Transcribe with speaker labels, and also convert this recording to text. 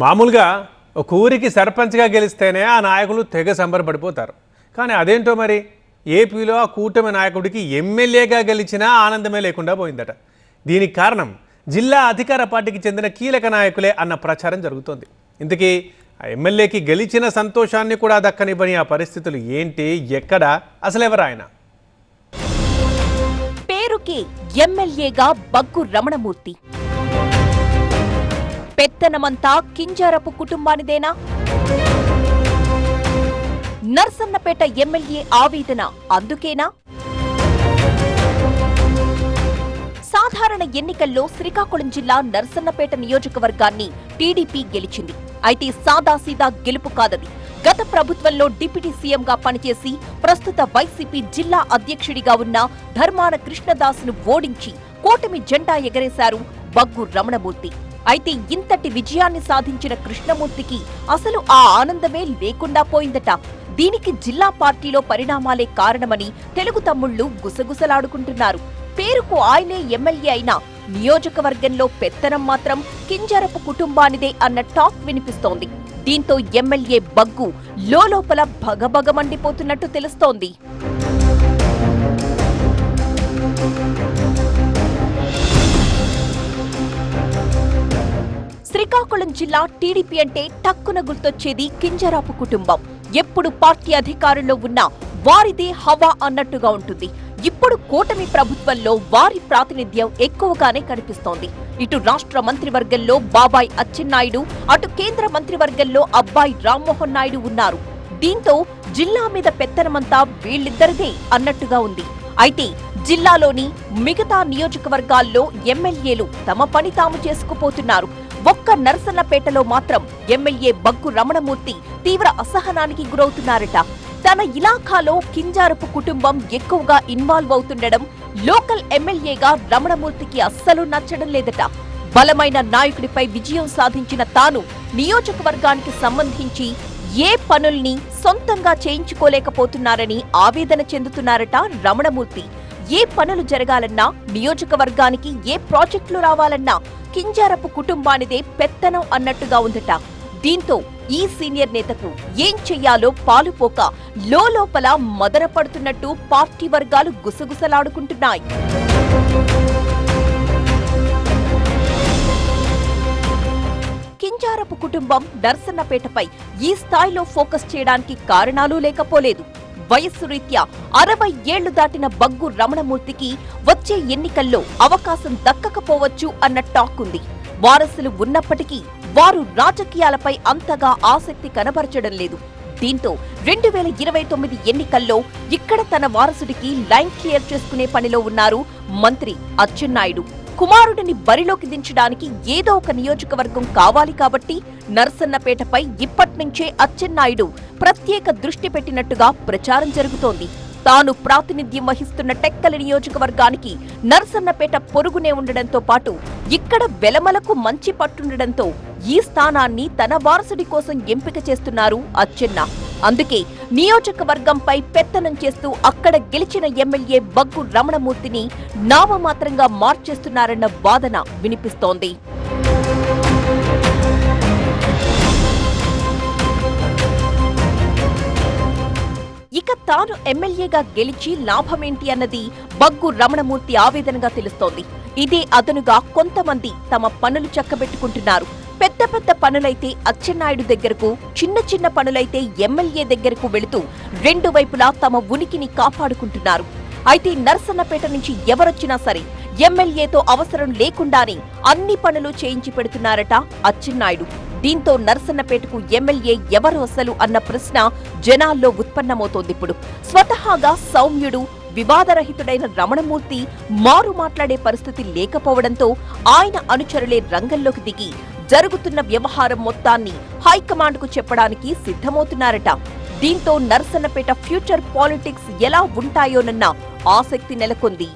Speaker 1: మామూలుగా ఒక ఊరికి సర్పంచ్గా గెలిస్తేనే ఆ నాయకులు తెగ సంబరపడిపోతారు. కానీ అదేంటో మరి ఏపీలో ఆ కూటమి నాయకుడికి ఎమ్మెల్యేగా గెలిచినా ఆనందమే లేకుండా పోయిందట. దీనికి కారణం జిల్లా అధికార పార్టీకి చెందిన కీలక నాయకులే అన్న ప్రచారం జరుగుతోంది. ఇంతకీ ఆ ఎమ్మెల్యేకి గెలిచిన సంతోషాన్ని కూడా దక్కనివ్వని ఆ పరిస్థితులు ఏంటి, ఎక్కడ, అసలెవరు ఆయన?
Speaker 2: పేరుకి ఎమ్మెల్యేగా బగ్గు రమణమూర్తి. పెత్తనమంతా కింజారపు కుటుంబానిదేనా? నర్సన్నపేట ఎమ్మెల్యే ఆవేదన అందుకేనా? సాధారణ ఎన్నికల్లో శ్రీకాకుళం జిల్లా నర్సన్నపేట నియోజకవర్గాన్ని టీడీపీ గెలిచింది. అయితే సాదాసీదా గెలుపు కాదది. గత ప్రభుత్వంలో డిప్యూటీ సీఎంగా పనిచేసి ప్రస్తుత వైసీపీ జిల్లా అధ్యక్షుడిగా ఉన్న ధర్మాన కృష్ణదాసును ఓడించి కూటమి జెండా ఎగరేశారు బగ్గు రమణమూర్తి. అయితే ఇంతటి విజయాన్ని సాధించిన కృష్ణమూర్తికి అసలు ఆ ఆనందమే లేకుండా పోయిందట. దీనికి జిల్లా పార్టీలో పరిణామాలే కారణమని తెలుగు తమ్ముళ్లు గుసగుసలాడుకుంటున్నారు. పేరుకు ఆయనే ఎమ్మెల్యే అయినా నియోజకవర్గంలో పెత్తనం మాత్రం కింజరపు కుటుంబానిదే అన్న టాక్ వినిపిస్తోంది. దీంతో ఎమ్మెల్యే బగ్గు లోలోపల భగభగ మండిపోతున్నట్టు తెలుస్తోంది. శ్రీకాకుళం జిల్లా టీడీపీ అంటే టక్కున గుర్తొచ్చేది కింజరాపు కుటుంబం. ఎప్పుడు పార్టీ అధికారంలో ఉన్నా వారిదే హవా అన్నట్టుగా ఉంటుంది. ఇప్పుడు కూటమి ప్రభుత్వంలో వారి ప్రాతినిధ్యం ఎక్కువగానే కనిపిస్తోంది. ఇటు రాష్ట్ర మంత్రివర్గంలో బాబాయ్ అచ్చెన్నాయుడు, అటు కేంద్ర మంత్రివర్గంలో అబ్బాయి రామ్మోహన్ నాయుడు ఉన్నారు. దీంతో జిల్లా మీద పెత్తనమంతా వీళ్ళిద్దరిదే అన్నట్టుగా ఉంది. అయితే జిల్లాలోని మిగతా నియోజకవర్గాల్లో ఎమ్మెల్యేలు తమ పని తాము చేసుకుపోతున్నారు. ఒక్క నర్సన్నపేటలో మాత్రం ఎమ్మెల్యే బగ్గు రమణమూర్తి తీవ్ర అసహనానికి గురవుతున్నారట. తన ఇలాఖాలో కింజారపు కుటుంబం ఎక్కువగా ఇన్వాల్వ్ అవుతుండడం లోకల్ ఎమ్మెల్యేగా రమణమూర్తికి అస్సలు నచ్చడం లేదట. బలమైన నాయకుడిపై విజయం సాధించిన తాను నియోజకవర్గానికి సంబంధించి ఏ పనుల్ని సొంతంగా చేయించుకోలేకపోతున్నారని ఆవేదన చెందుతున్నారట రమణమూర్తి. ఏ పనులు జరగాలన్నా, నియోజకవర్గానికి ఏ ప్రాజెక్టులు రావాలన్నా కింజారపు కుటుంబానిదే పెత్తనం అన్నట్టుగా ఉందట. దీంతో ఈ సీనియర్ నేతకు ఏం చెయ్యాలో పాలుపోక లోలోపల మదనపడుతున్నట్టు పార్టీ వర్గాలు గుసగుసలాడుకుంటున్నాయి. కింజారపు కుటుంబం నర్సన్నపేటపై ఈ స్థాయిలో ఫోకస్ చేయడానికి కారణాలు లేకపోలేదు. వయస్సు రీత్యా 60 ఏళ్లు దాటిన బగ్గు రమణమూర్తికి వచ్చే ఎన్నికల్లో అవకాశం దక్కకపోవచ్చు అన్న టాక్ ఉంది. వారసులు ఉన్నప్పటికీ వారు రాజకీయాలపై అంతగా ఆసక్తి కనబరచడం లేదు. దీంతో 2029 ఎన్నికల్లో ఇక్కడ తన వారసుడికి లైన్ క్లియర్ చేసుకునే పనిలో ఉన్నారు మంత్రి అచ్చెన్నాయుడు. కుమారుడిని బరిలోకి దించడానికి ఏదో ఒక నియోజకవర్గం కావాలి కాబట్టి నర్సన్నపేటపై ఇప్పట్నుంచే అచ్చెన్నాయుడు ప్రత్యేక దృష్టి పెట్టినట్టుగా ప్రచారం జరుగుతోంది. తాను ప్రాతినిధ్యం వహిస్తున్న టెక్కలి నియోజకవర్గానికి నర్సన్నపేట పొరుగునే ఉండడంతో పాటు ఇక్కడ వెలమలకు మంచి పట్టుండడంతో ఈ స్థానాన్ని తన వారసుడి కోసం ఎంపిక చేస్తున్నారు అచ్చెన్న. అందుకే నియోజకవర్గంపై పెత్తనం చేస్తూ అక్కడ గెలిచిన ఎమ్మెల్యే బగ్గు రమణమూర్తిని నామమాత్రంగా మార్చేస్తున్నారన్న వాదన వినిపిస్తోంది. ఇక తాను ఎమ్మెల్యేగా గెలిచి లాభమేంటి అన్నది బగ్గు రమణమూర్తి ఆవేదనగా తెలుస్తోంది. ఇదే అదనుగా కొంతమంది తమ పనులు చక్కబెట్టుకుంటున్నారు. పెద్ద పెద్ద పనులైతే అచ్చెన్నాయుడు దగ్గరకు, చిన్న చిన్న పనులైతే ఎమ్మెల్యే దగ్గరకు వెళుతూ రెండు వైపులా తమ ఉనికిని కాపాడుకుంటున్నారు. అయితే నర్సన్నపేట నుంచి ఎవరొచ్చినా సరే ఎమ్మెల్యేతో అవసరం లేకుండానే అన్ని పనులు చేయించి పెడుతున్నారట అచ్చెన్నాయుడు. దీంతో నర్సన్నపేటకు ఎమ్మెల్యే ఎవరు అసలు అన్న ప్రశ్న జనాల్లో ఉత్పన్నమవుతోందిప్పుడు. స్వతహాగా సౌమ్యుడు, వివాదరహితుడైన రమణమూర్తి మారు మాట్లాడే పరిస్థితి లేకపోవడంతో ఆయన అనుచరులే రంగంలోకి దిగి జరుగుతున్న వ్యవహారం మొత్తాన్ని హైకమాండ్కు చెప్పడానికి సిద్ధమవుతున్నారట. దీంతో నర్సన్నపేట ఫ్యూచర్ పాలిటిక్స్ ఎలా ఉంటాయోనన్న ఆసక్తి నెలకొంది.